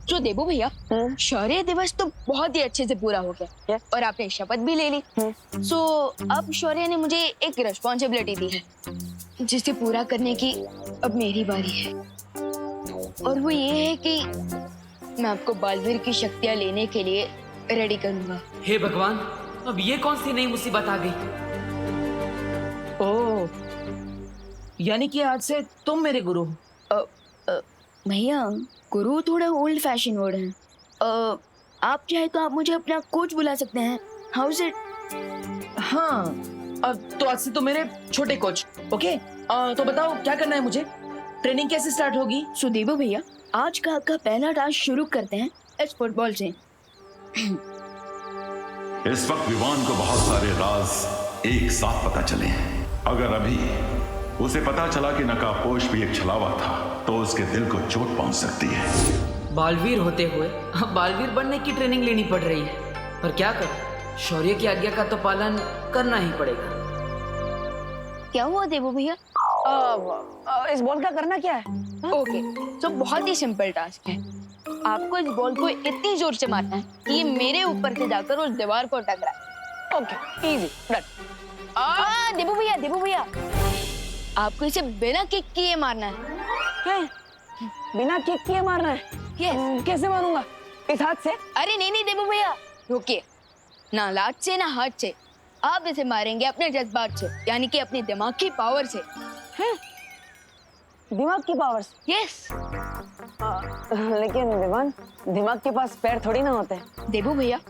जो देबू भैया, शौर्य दिवस तो बहुत ही अच्छे से पूरा हो गया और आपने शपथ भी ले ली। सो अब शौर्य ने मुझे एक रिस्पॉन्सिबिलिटी दी है जिसे पूरा करने की अब मेरी बारी है, और वो ये है कि मैं आपको बालवीर की शक्तियां लेने के लिए रेडी करूंगा। हे भगवान, अब ये कौन सी नई मुसीबत आ गई? ओह, यानी कि आज से तुम मेरे गुरु हो। भैया, गुरु थोड़ा ओल्ड फैशन वर्ड है। आप चाहे तो आप मुझे अपना कोच बुला सकते हैं। How is it? हाँ, अब तो आज से तो मेरे छोटे कोच। ओके, तो बताओ क्या करना है मुझे? ट्रेनिंग कैसे स्टार्ट होगी? सुदेबो भैया, आज का आपका पहला टास्क शुरू करते हैं इस फुटबॉल से। इस वक्त विवान को बहुत सारे राज एक साथ पता चले हैं। अगर अभी उसे पता चला कि नकाबपोश भी एक छलावा था तो उसके दिल को चोट पहुंच सकती है। बालवीर होते हुए अब बालवीर बनने की ट्रेनिंग लेनी पड़ रही है, पर क्या करें, शौर्य की आज्ञा का तो पालन करना ही पड़ेगा। क्या हुआ देबो भैया? इस बॉल का करना क्या है? ओके, तो बहुत ही सिंपल टास्क है। आपको इस बॉल को इतनी जोर से मारना है कि ये मेरे ऊपर से जाकर उस दीवार को टकराए। Okay, easy, done. देबो भैया, आपको इसे बिना किक किए मारना है। बिना किक किए मारना है? यस। कैसे मारूंगा? इस हाथ से? अरे नहीं देबो भैया, रुकिए। ना लात से ना हाथ से, आप इसे मारेंगे अपने जज्बात से, यानी कि अपने दिमाग की पावर से। दिमाग की पावर से? यस। लेकिन विवान, दिमाग के पास पैर थोड़ी ना होते हैं। देबो भैया,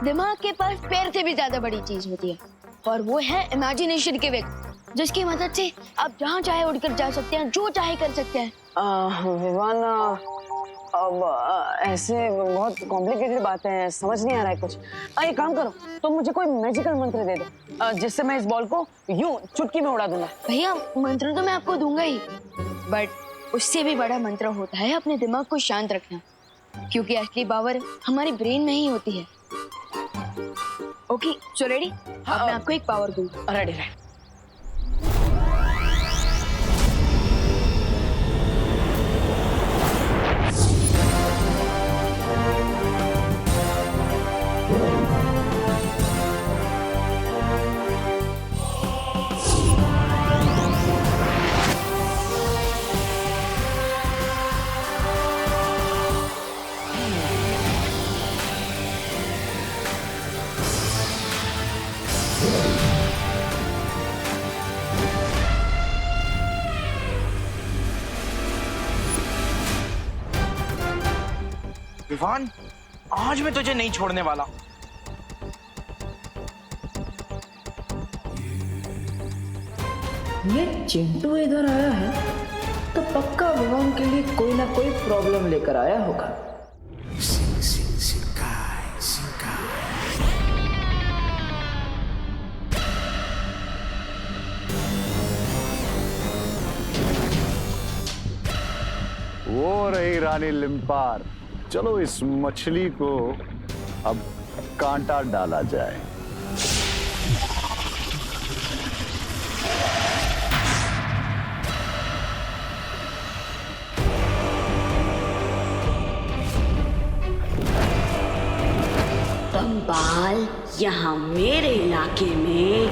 दिमाग के पास पैर से भी ज्यादा बड़ी चीज होती है, और वो है इमेजिनेशन के व्यक्त, जिसकी मदद से आप जहाँ चाहे उड़कर जा सकते हैं, जो चाहे कर सकते हैं। विवान, अब ऐसे बहुत कॉम्प्लिकेटेड बातें हैं, समझ नहीं आ रहा है कुछ। एक काम करो, तुम मुझे कोई मैजिकल मंत्र दे दो जिससे मैं इस बॉल को यूं चुटकी में उड़ा दूंगा। भैया, मंत्र तो मैं आपको दूंगा ही, बट उससे भी बड़ा मंत्र होता है अपने दिमाग को शांत रखना, क्योंकि असली पावर हमारे ब्रेन में ही होती है। Okay, so ready? अब मैं आपको एक पावर दूंगा। रेडी रहे। विवान, आज मैं तुझे नहीं छोड़ने वाला। ये चिंटू इधर आया है तो पक्का विवान के लिए कोई ना कोई प्रॉब्लम लेकर आया होगा। वो रही रानी लिम्पार। चलो इस मछली को अब कांटा डाला जाए। बम्बाल, यहाँ मेरे इलाके में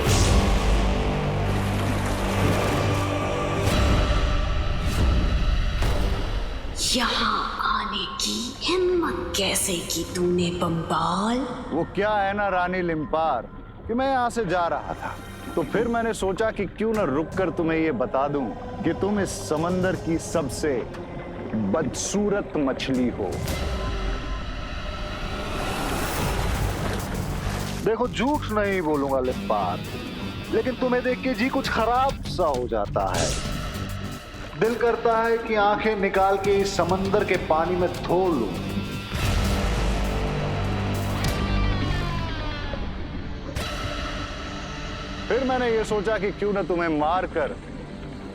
यहाँ आने की हिम्मत कैसे की तूने बम्बाल? वो क्या है ना रानी लिम्पार कि मैं यहाँ से जा रहा था तो फिर मैंने सोचा कि क्यों न रुककर तुम्हें ये बता दूं कि तुम इस समंदर की सबसे बदसूरत मछली हो। देखो, झूठ नहीं बोलूंगा लिम्पार, लेकिन तुम्हें देख के जी कुछ खराब सा हो जाता है। दिल करता है कि आंखें निकाल के इस समंदर के पानी में धो लूं। फिर मैंने ये सोचा कि क्यों न तुम्हें मारकर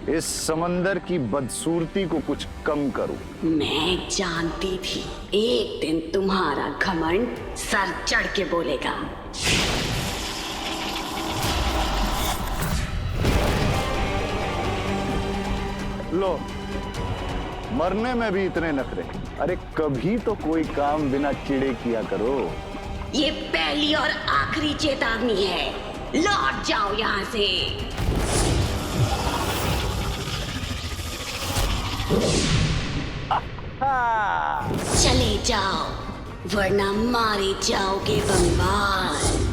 इस समंदर की बदसूरती को कुछ कम करूं। मैं जानती थी एक दिन तुम्हारा घमंड सर चढ़ के बोलेगा। लो, मरने में भी इतने नखरे। अरे कभी तो कोई काम बिना चिड़े किया करो। ये पहली और आखिरी चेतावनी है, लौट जाओ यहाँ से। चले जाओ वरना मारे जाओगे बंगाल।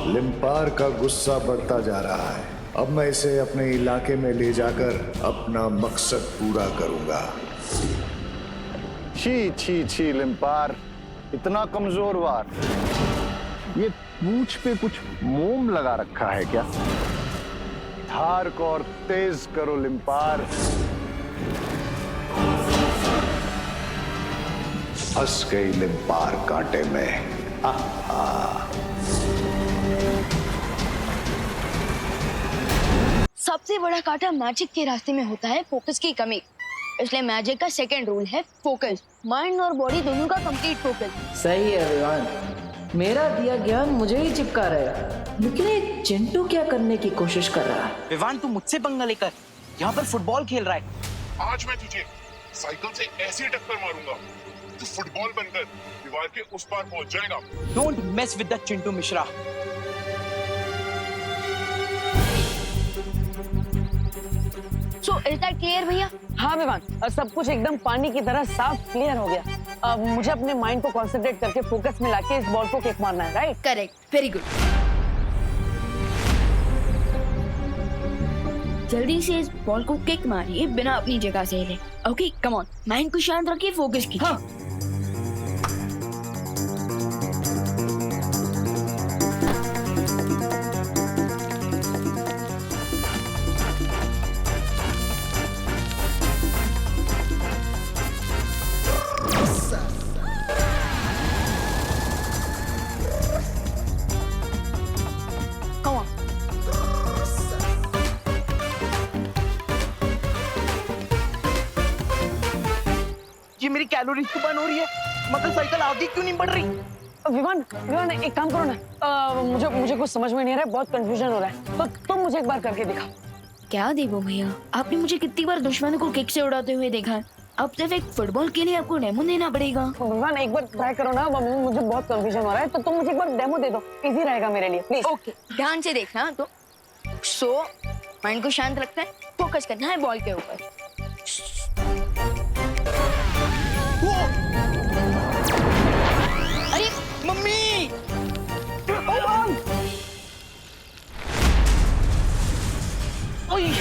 लिम्पार का गुस्सा बढ़ता जा रहा है। अब मैं इसे अपने इलाके में ले जाकर अपना मकसद पूरा करूंगा। छी छी छी लिम्पार, इतना कमजोर वार। ये पूंछ पे कुछ मोम लगा रखा है क्या? धार को और तेज करो लिम्पार। फंस गई लिम्पार कांटे में। सबसे बड़ा कांटा मैजिक के रास्ते में होता है फोकस की कमी। इसलिए मैजिक का सेकंड रूल है फोकस। माइंड और बॉडी दोनों का कंप्लीट फोकस। सही है विवान, मेरा दिया ज्ञान मुझे ही चिपका रहेगा, लेकिन ये चिंटू क्या करने की कोशिश कर रहा है? विवान तू मुझसे पंगा लेकर यहाँ पर फुटबॉल खेल रहा है। आज मैं तुझे साइकिल से ऐसी टक्कर मारूंगा, तू फुटबॉल बनकर दीवार के उस पार पहुंच जाएगा। Don't mess with the Chintu Mishra. So is that clear भैया? हाँ विवान, सब कुछ एकदम पानी की तरह साफ क्लियर हो गया। अब मुझे अपने माइंड को कंसंट्रेट करके फोकस में लाके इस बॉल को किक मारना है, राइट? Correct, very good. जल्दी से इस बॉल को किक मारिए बिना अपनी जगह से हिले। ओके कम ऑन, माइंड को शांत रखिए, फोकस कीजिए। हाँ। ये मेरी कैलोरीज तो बर्न हो रही है, मगर साइकिल आगे क्यों नहीं बढ़ रही? विवान, विवान एक काम करो ना, मुझे कुछ समझ में नहीं आ रहा है, बहुत कंफ्यूजन हो रहा है, तो तुम मुझे एक बार करके दिखाओ। क्या देवो भैया, आपने मुझे कितनी बार दुश्मनों को किक से उड़ाते हुए देखा है। अब सिर्फ एक फुटबॉल के लिए आपको डेमो देना पड़ेगा। विवान एक बार ट्राई करो ना, मुझे बहुत कंफ्यूजन हो रहा है, तो तुम मुझे एक बार डेमो दे दो, इजी रहेगा मेरे लिए, प्लीज। ओके, ध्यान से देखना। तो सो माइंड को शांत रखना है, फोकस करना है बॉल के ऊपर। अरे मम्मी! ओए!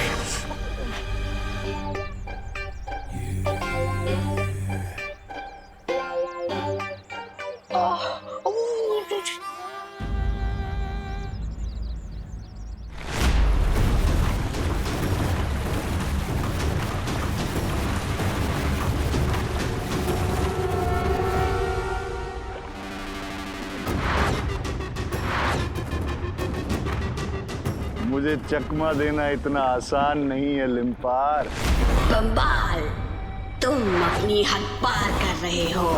मुझे चकमा देना इतना आसान नहीं है लिम्पार। बंबाल, तुम अपनी हद पार कर रहे हो।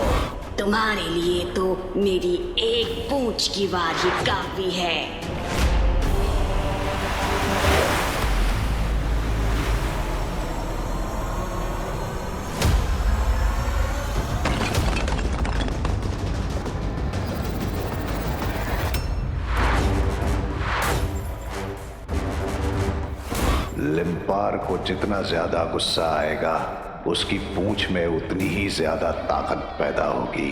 तुम्हारे लिए तो मेरी एक पूंछ की वार ही काफी है। लिम्पार को जितना ज्यादा गुस्सा आएगा, उसकी पूंछ में उतनी ही ज्यादा ताकत पैदा होगी।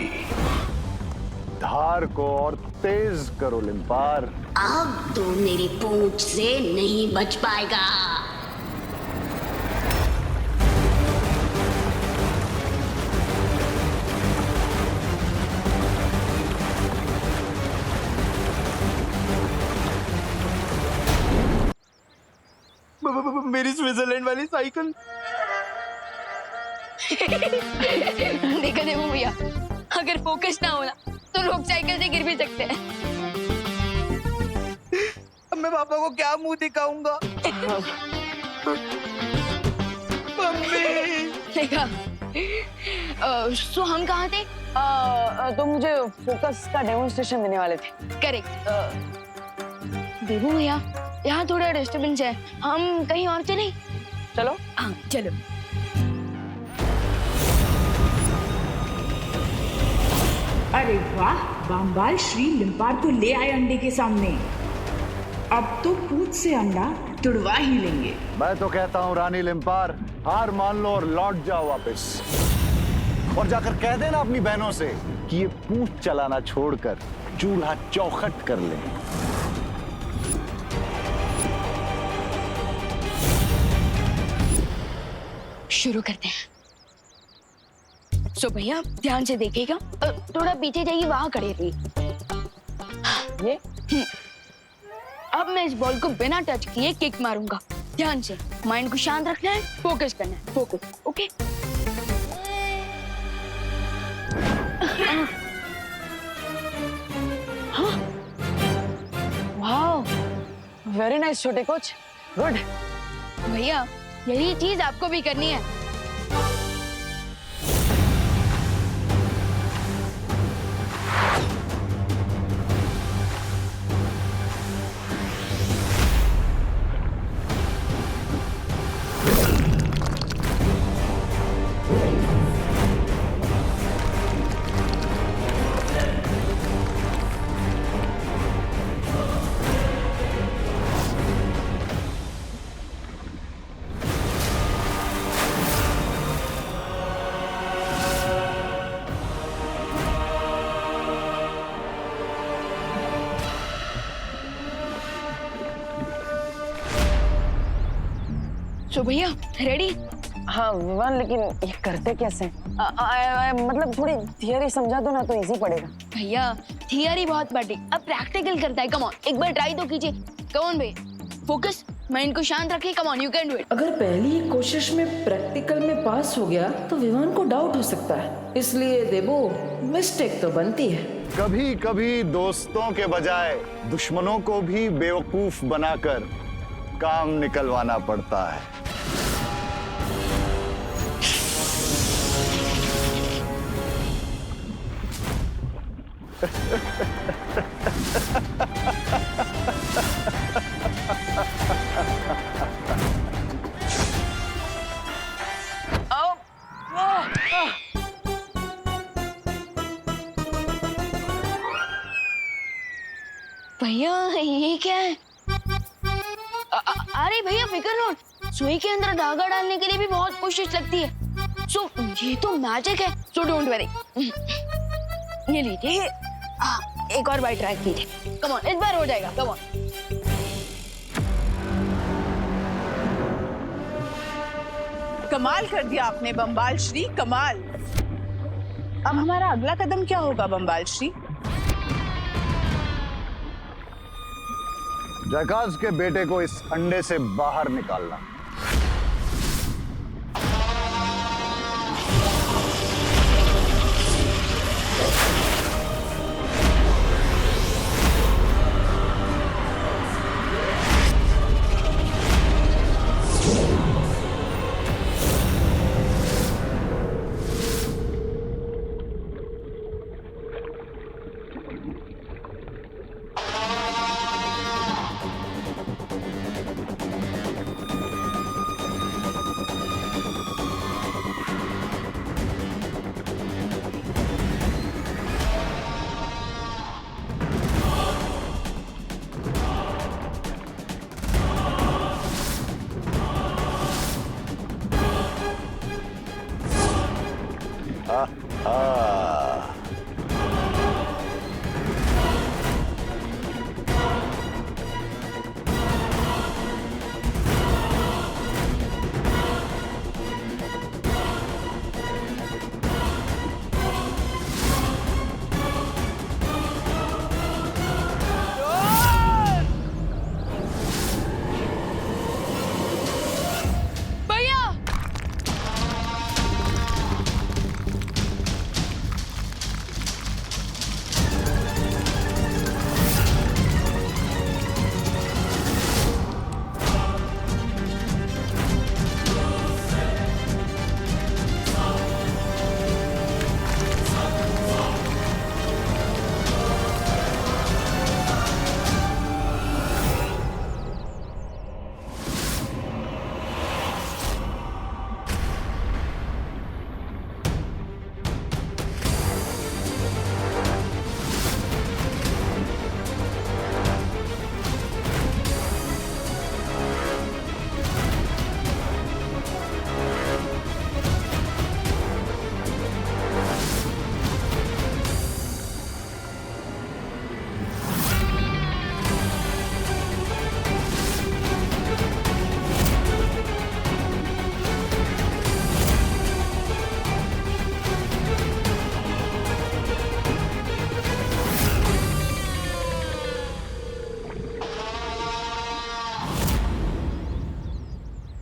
धार को और तेज करो लिम्पार। अब तो मेरी पूंछ से नहीं बच पाएगा। मेरी स्विट्जरलैंड वाली साइकिल। देखा देवो भैया, अगर फोकस ना होना तो लोग साइकिल से गिर भी सकते हैं। अब मैं पापा को क्या मुंह दिखाऊंगा? मम्मी! देखा, सो हम कहाँ थे? तो मुझे फोकस का डेमोन्स्ट्रेशन देने वाले थे। करेक्ट। देवू भैया, यहाँ थोड़ा डिस्टर्बेंस है, हम कहीं और चलें? चलो। हाँ चलो। अरे वाह, बम्बाल श्री लिम्पार को ले आए अंडे के सामने। अब तो पूंछ से अंडा तुड़वा ही लेंगे। मैं तो कहता हूँ रानी लिम्पार, हार मान लो और लौट जाओ वापस, और जाकर कह देना अपनी बहनों से कि ये पूंछ चलाना छोड़कर चूल्हा चौखट कर लें। शुरू करते हैं। सो भैया ध्यान से देखिएगा, थोड़ा पीछे जाइए, वहां खड़े रहिए। ये अब मैं इस बॉल को बिना टच किए किक मारूंगा। ध्यान से, माइंड को शांत रखना है, फोकस करना है, focus. Okay. Wow, very nice छोटे कोच, गुड। भैया यही चीज आपको भी करनी है। तो भैया रेडी? हाँ विवान, लेकिन ये करते कैसे? मतलब थोड़ी थियरी समझा दो ना तो इजी पड़ेगा। भैया थियरी बहुत बड़ी, अब प्रैक्टिकल करता है। कम ऑन, एक बार ट्राई तो कीजिए। कम ऑन भैया, फोकस, माइंड को शांत रखिए। Come on, you can do it. अगर पहली ही कोशिश में प्रैक्टिकल में पास हो गया तो विवान को डाउट हो सकता है, इसलिए देवो मिस्टेक तो बनती है। कभी कभी दोस्तों के बजाय दुश्मनों को भी बेवकूफ बनाकर काम निकलवाना पड़ता है। भैया ये क्या है? अरे भैया फिकर नॉट, सुई के अंदर धागा डालने के लिए भी बहुत कोशिश लगती है। सो ये तो मैजिक है, सो डोंट वरी। ये लीजिए, एक और बार ट्राई कीजिए। कम ऑन, इस बार हो जाएगा। Come on. कमाल कर दिया आपने बम्बाल श्री, कमाल। अब हमारा अगला कदम क्या होगा बम्बाल श्री? जैकाज के बेटे को इस अंडे से बाहर निकालना।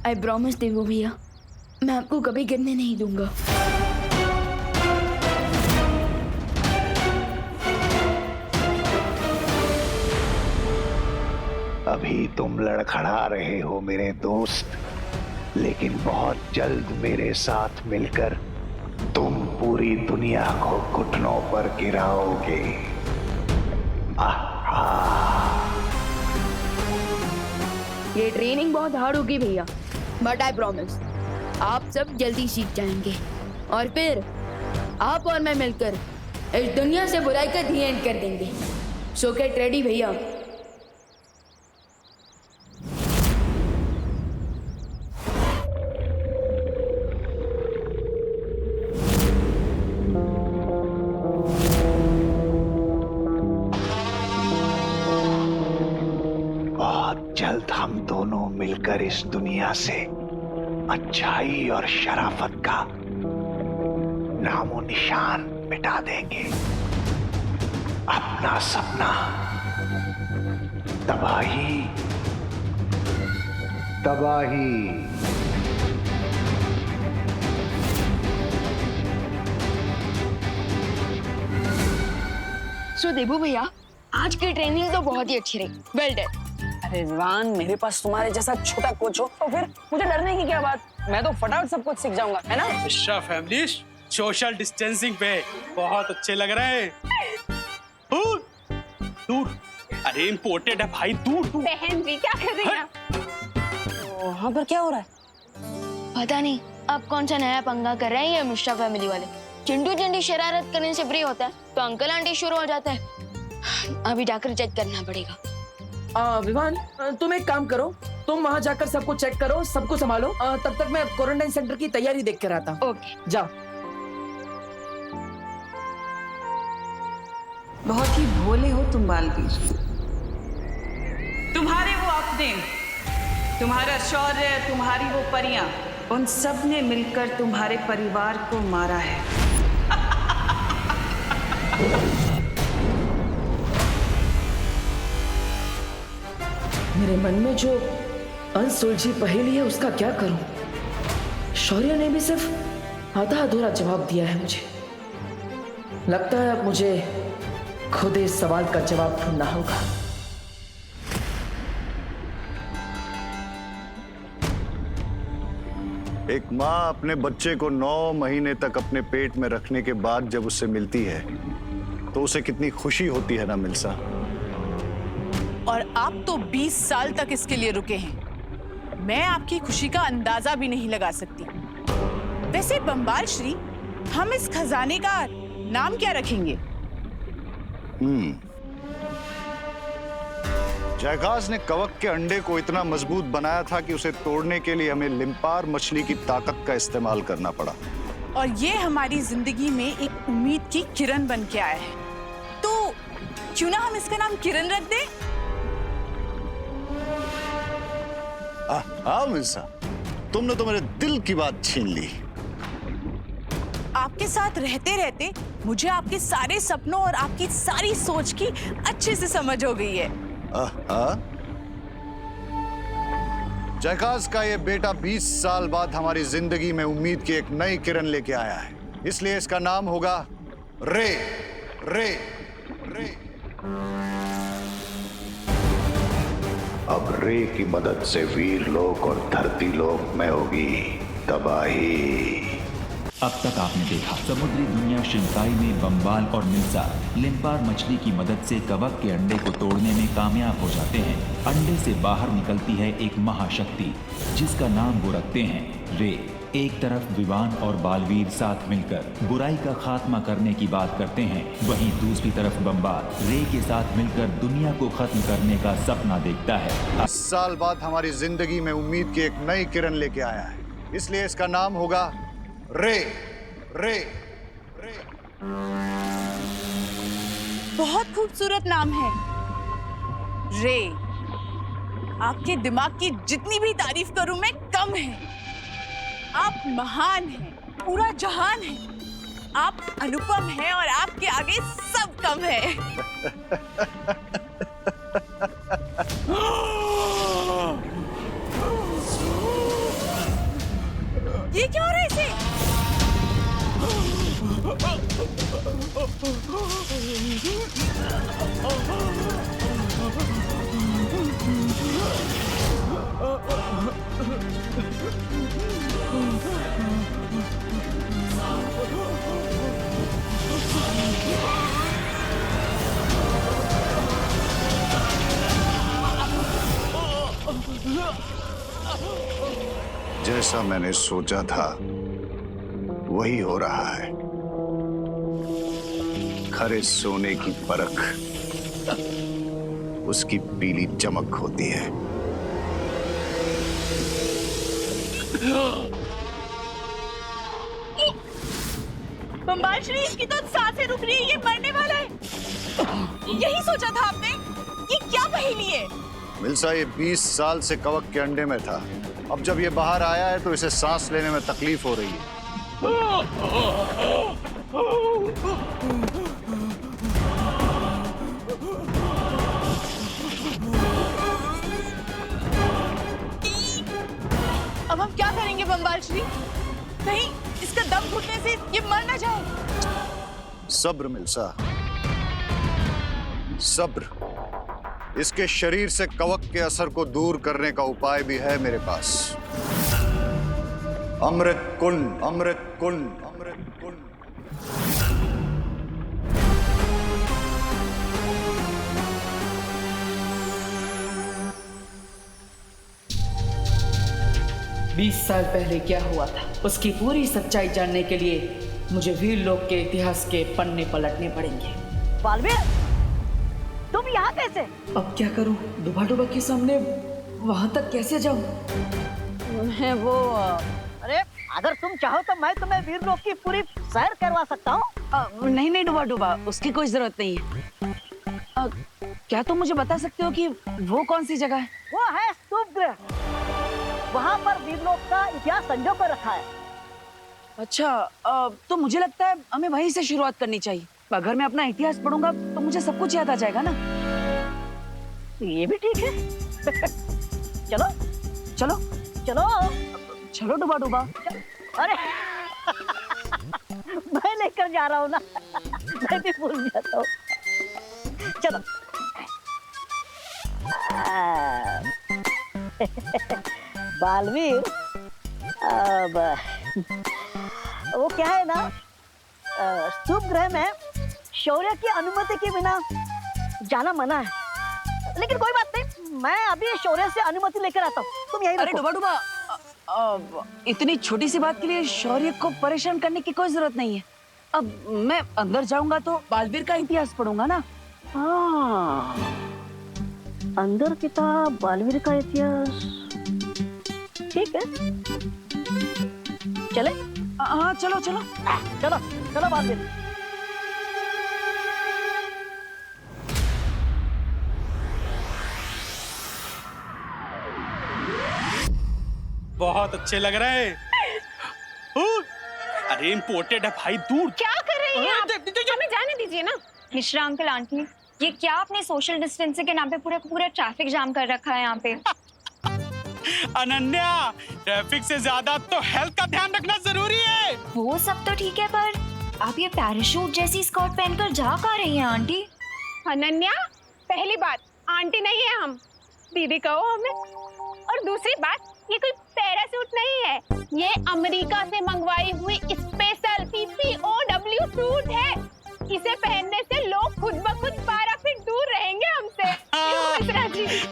आई प्रॉमिस देवो भैया, मैं आपको कभी गिरने नहीं दूंगा। अभी तुम लड़खड़ा रहे हो मेरे दोस्त, लेकिन बहुत जल्द मेरे साथ मिलकर तुम पूरी दुनिया को घुटनों पर गिराओगे। ये ट्रेनिंग बहुत हार्ड होगी भैया, बट आई प्रॉमिस आप सब जल्दी सीख जाएंगे और फिर आप और मैं मिलकर इस दुनिया से बुराई का दी एंड कर देंगे। सो गेट रेडी भैया। बहुत जल्द हम दोनों मिलकर इस दुनिया से अच्छाई और शराफत का नामो निशान मिटा देंगे। अपना सपना तबाही तबाही। सो देबू भैया, आज की ट्रेनिंग तो बहुत ही अच्छी रही। Well done. अरे विवान, मेरे पास तुम्हारे जैसा छोटा कोच हो तो फिर मुझे डरने की क्या बात? मैं तो फटाफट सब कुछ सीख जाऊंगा, है ना? मिश्रा फैमिली सोशल डिस्टेंसिंग पे बहुत अच्छे लग रहे हैं। दूर दूर, अरे इम्पोर्टेड है भाई, दूर दूर। बहन जी क्या कर रही हैं? वहाँ पर क्या हो रहा है? पता नहीं अब कौन सा नया पंगा कर रहे हैं ये मिश्रा फैमिली वाले। चिंटू चिंटी शरारत करने से फ्री होता है तो अंकल आंटी शुरू हो जाता है। अभी जाकर चेक करना पड़ेगा। विवान, तुम एक काम करो, तुम वहाँ जाकर सबको चेक करो, सबको संभालो। तब तक मैं क्वारंटाइन सेंटर की तैयारी देख कर आता हूँ। ओके जाओ। बहुत ही भोले हो तुम बालवीर। तुम्हारे वो अपने, तुम्हारा शौर्य, तुम्हारी वो परियां, उन सब ने मिलकर तुम्हारे परिवार को मारा है। मेरे मन में जो अनसुलझी पहेली है उसका क्या करूं? शौर्य ने भी सिर्फ आधा अधूरा जवाब दिया है मुझे। लगता है अब मुझे खुद इस सवाल का जवाब ढूंढना होगा। एक माँ अपने बच्चे को 9 महीने तक अपने पेट में रखने के बाद जब उससे मिलती है तो उसे कितनी खुशी होती है ना मिल्सा। और आप तो 20 साल तक इसके लिए रुके हैं। मैं आपकी खुशी का अंदाजा भी नहीं लगा सकती। वैसे बंबाल श्री, हम इस खजाने का नाम क्या रखेंगे? जयकाज ने कवक के अंडे को इतना मजबूत बनाया था कि उसे तोड़ने के लिए हमें लिम्पार मछली की ताकत का इस्तेमाल करना पड़ा। और ये हमारी जिंदगी में एक उम्मीद की किरण बन के आया है। तो क्यों ना हम इसका नाम किरण रख दें? हाँ मिल्सा, तुमने तो मेरे दिल की बात छीन ली। आपके साथ रहते रहते मुझे आपके सारे सपनों और आपकी सारी सोच की अच्छे से समझ हो गई है। जयकाज का ये बेटा 20 साल बाद हमारी जिंदगी में उम्मीद की एक नई किरण लेके आया है, इसलिए इसका नाम होगा रे रे रे। अब रे की मदद से वीर लोक और धरती लोक में होगी तबाही। अब तक आपने देखा समुद्री दुनिया शिंकाई में बम्बाल और मिल्सा लिम्पार मछली की मदद से कवक के अंडे को तोड़ने में कामयाब हो जाते हैं। अंडे से बाहर निकलती है एक महाशक्ति जिसका नाम वो रखते हैं रे। एक तरफ विवान और बालवीर साथ मिलकर बुराई का खात्मा करने की बात करते हैं, वहीं दूसरी तरफ बम्बाल रे के साथ मिलकर दुनिया को खत्म करने का सपना देखता है। 10 साल बाद हमारी जिंदगी में उम्मीद की एक नई किरण लेके आया है, इसलिए इसका नाम होगा रे रे रे। बहुत खूबसूरत नाम है रे। आपके दिमाग की जितनी भी तारीफ करूं मैं कम है। आप महान हैं, पूरा जहान है। आप अनुपम हैं और आपके आगे सब कम है। जैसा मैंने सोचा था वही हो रहा है। खरे सोने की परख उसकी पीली चमक होती है। बम्बाल श्री, इसकी तो सांसें रुक रही है, ये मरने वाला है। यही सोचा था आपने? ये क्या पहेली है? मिल्सा, ये 20 साल से कवक के अंडे में था। अब जब ये बाहर आया है तो इसे सांस लेने में तकलीफ हो रही है। अब हम क्या करेंगे बम्बाल श्री? कहीं इसका दम घुटने से ये मर ना जाए। सब्र मिल्सा, सब्र। इसके शरीर से कवक के असर को दूर करने का उपाय भी है मेरे पास। अमृत कुंड, अमृत कुंड, अमृत कुंड। 20 साल पहले क्या हुआ था, उसकी पूरी सच्चाई जानने के लिए मुझे वीर लोक के इतिहास के पन्ने पलटने पड़ेंगे। बालवीर, तुम यहाँ कैसे? अब क्या करूं? डुबा के सामने वहां तक कैसे जाऊं? मैं वो अरे अगर तुम चाहो तो मैं तुम्हें वीर लोक की पूरी सैर करवा सकता हूँ। नहीं नहीं डुबा, उसकी कोई जरूरत नहीं है। क्या तुम मुझे बता सकते हो कि वो कौन सी जगह है? वो है स्तूप गृह। वहाँ पर वीरलोक का इतिहास संजो कर रखा है। अच्छा, तो मुझे लगता है हमें वहीं से शुरुआत करनी चाहिए। अगर मैं अपना इतिहास पढ़ूंगा तो मुझे सब कुछ याद आ जाएगा ना। ये भी ठीक है। चलो चलो चलो चलो डुबा। अरे मैं लेकर जा रहा हूँ ना, मैं भी भूल जाता हूँ। चलो। बालवीर, अब वो क्या है ना, स्तूप गृह में शौर्य की अनुमति के बिना जाना मना है। लेकिन कोई बात नहीं, मैं अभी शौर्य से अनुमति लेकर आता हूँ। तुम यही रखो। अरे डुबा, इतनी छोटी सी बात के लिए शौर्य को परेशान करने की कोई जरूरत नहीं है। अब मैं अंदर जाऊंगा तो बालवीर का इतिहास पढ़ूंगा ना। हाँ, अंदर किताब बालवीर का इतिहास, ठीक है। चले? हाँ चलो चलो चलो चलो बालवीर। बहुत अच्छे लग रहे हैं। अरे इम्पोर्टेड है भाई, दूर। क्या कर रही हैं आप? हमें जाने दीजिए ना। मिश्रा अंकल, आंटी, ये क्या आपने सोशल डिस्टेंसिंग के नाम पे पूरा ट्रैफिक जाम कर रखा है यहाँ पे? अनन्या, ट्रैफिक से ज्यादा तो हेल्थ का ध्यान रखना जरूरी है। वो सब तो ठीक है, पर आप ये पैराशूट जैसी स्कर्ट पहनकर जा कहाँ रही हैं आंटी? अनन्या, पहली बात, आंटी नहीं है हम, दीदी कहो हमें। और दूसरी बात, ये कोई पैराशूट नहीं है, ये अमेरिका से मंगवाई हुई स्पेशल PCOW सूट है। इसे पहनने से लोग खुद ब खुद 12 फीट दूर रहेंगे हमसे।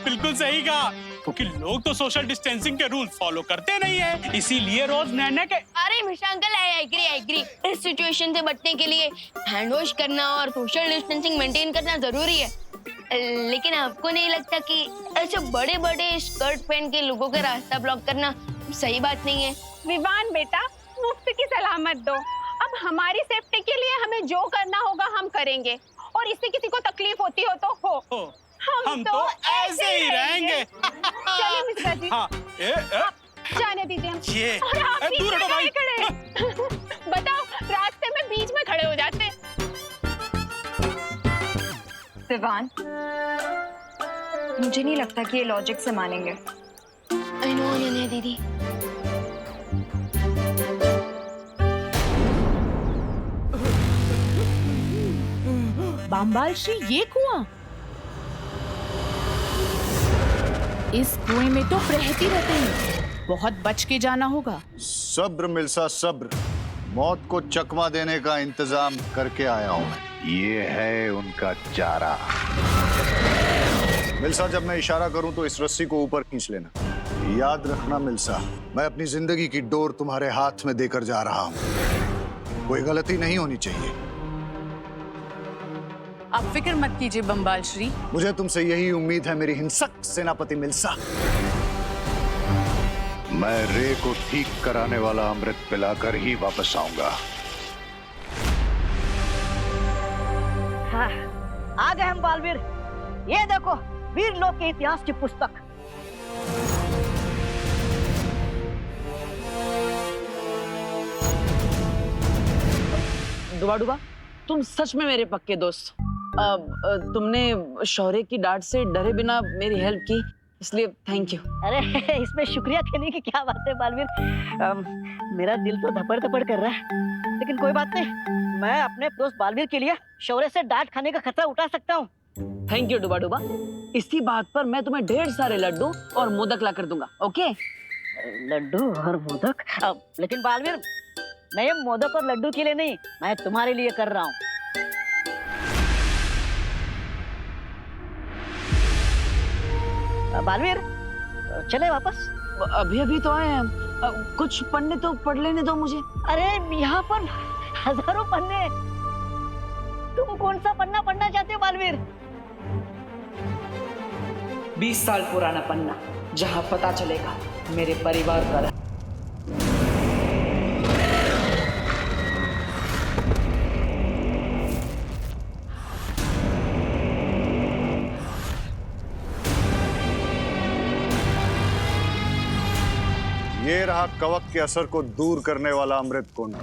बिल्कुल सही कहा, क्योंकि लोग तो सोशल डिस्टेंसिंग के रूल फॉलो करते नहीं है, इसीलिए रोज नए के। अरे मिश्रा अंकल, आई एग्री। इस सिचुएशन से बचने के लिए हैंड वॉश करना और सोशल डिस्टेंसिंग मेंटेन करना जरूरी है। लेकिन आपको नहीं लगता कि ऐसे बड़े स्कर्ट पहन के लोगों का रास्ता ब्लॉक करना सही बात नहीं है? विवान बेटा, मुफ्त की सलामत दो। अब हमारी सेफ्टी के लिए हमें जो करना होगा हम करेंगे, और इससे किसी को तकलीफ होती हो तो हो। हम तो ऐसे ही रहेंगे। चलिए मिश्रा जी। हाँ, जाने दीजिए हम। ये और आप दूर हटो भाई। खड़े बताओ, रास्ते में बीच में खड़े हो जाते। विवान, मुझे नहीं लगता कि ये लॉजिक से मानेंगे। आई नो अनन्या दीदी। बाम्बाल श्री, ये कुआं, इस कुएं में तो प्रहती रहते हैं, बहुत बच के जाना होगा। सब्र मिल्सा, सब्र। मौत को चकमा देने का इंतजाम करके आया हूं मैं। ये है उनका चारा। मिल्सा, जब मैं इशारा करूं तो इस रस्सी को ऊपर खींच लेना। याद रखना मिल्सा, मैं अपनी जिंदगी की डोर तुम्हारे हाथ में देकर जा रहा हूं। कोई गलती नहीं होनी चाहिए। आप फिक्र मत कीजिए बम्बाल श्री। मुझे तुमसे यही उम्मीद है मेरी हिंसक सेनापति मिल्सा। मैं रे को ठीक कराने वाला अमृत पिलाकर ही वापस आऊंगा। हाँ, आ गए हम बालवीर। ये देखो वीर लोक के इतिहास की पुस्तक। डुबा डुबा, तुम सच में मेरे पक्के दोस्त। तुमने शौर्य की डांट से डरे बिना मेरी हेल्प की, इसलिए थैंक यू। अरे इसमें शुक्रिया कहने की क्या बात है बालवीर। मेरा दिल तो धपड़ धपड़ कर रहा है, लेकिन कोई बात नहीं, मैं अपने दोस्त बालवीर के लिए शौर्य से डांट खाने का खतरा उठा सकता हूँ। थैंक यू डुबा डुबा। इसी बात पर मैं तुम्हें ढेर सारे लड्डू और मोदक ला कर दूंगा। ओके? लड्डू और मोदक? लेकिन बालवीर, मैं ये मोदक और लड्डू के लिए नहीं, मैं तुम्हारे लिए कर रहा हूँ। बालवीर, चले वापस? अभी अभी तो आए हैं, कुछ पन्ने तो पढ़ लेने दो मुझे। अरे यहाँ पर हजारों पन्ने, तुम कौन सा पन्ना पढ़ना चाहते हो बालवीर? 20 साल पुराना पन्ना, जहां पता चलेगा मेरे परिवार का। ये रहा कवक के असर को दूर करने वाला अमृत कुंड।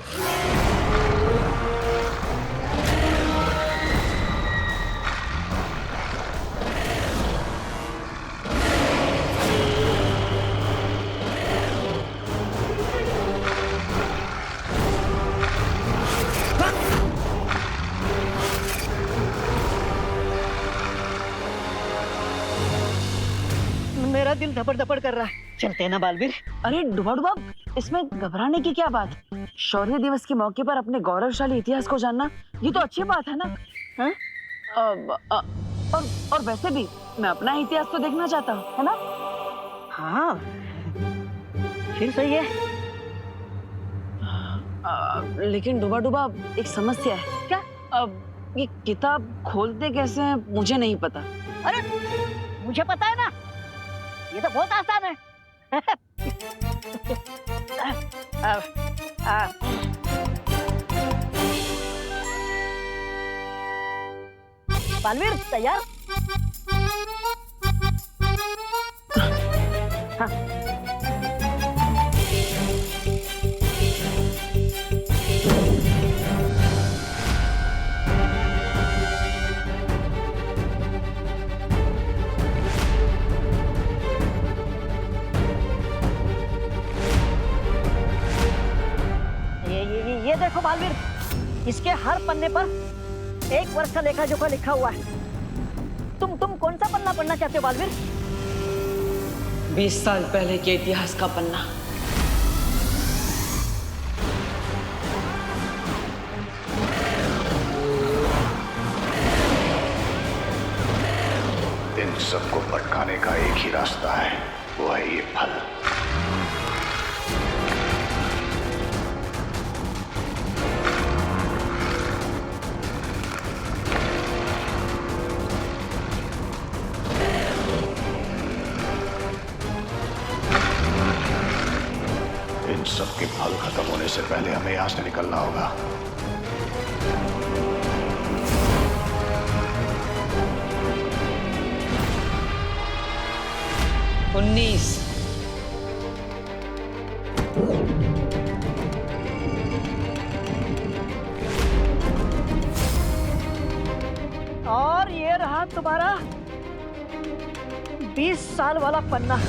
मेरा दिल धपड़ धपड़ कर रहा है। चलते हैं ना बालवीर? अरे डुबा डुबा, इसमें घबराने की क्या बात? शौर्य दिवस के मौके पर अपने गौरवशाली इतिहास को जानना, ये तो अच्छी बात है ना? हैं? और वैसे भी मैं अपना इतिहास तो देखना चाहता हूँ, है ना? हाँ, फिर सही है। लेकिन डुबा डुबा, एक समस्या है। क्या? ये किताब खोलते कैसे हैं मुझे नहीं पता। अरे मुझे पता है ना, ये तो बहुत आसान है। बालवीर तैयार? हाँ। ये देखो बालवीर, इसके हर पन्ने पर एक वर्ष का लेखा जोखा लिखा हुआ है। तुम कौन सा पन्ना पढ़ना चाहते हो बालवीर? 20 साल पहले के इतिहास का पन्ना। इन सबको भटकाने का एक ही रास्ता है, वो है ये फल। इन सबके फल खत्म होने से पहले हमें यहां से निकलना होगा। और ये रहा तुम्हारा 20 साल वाला पन्ना।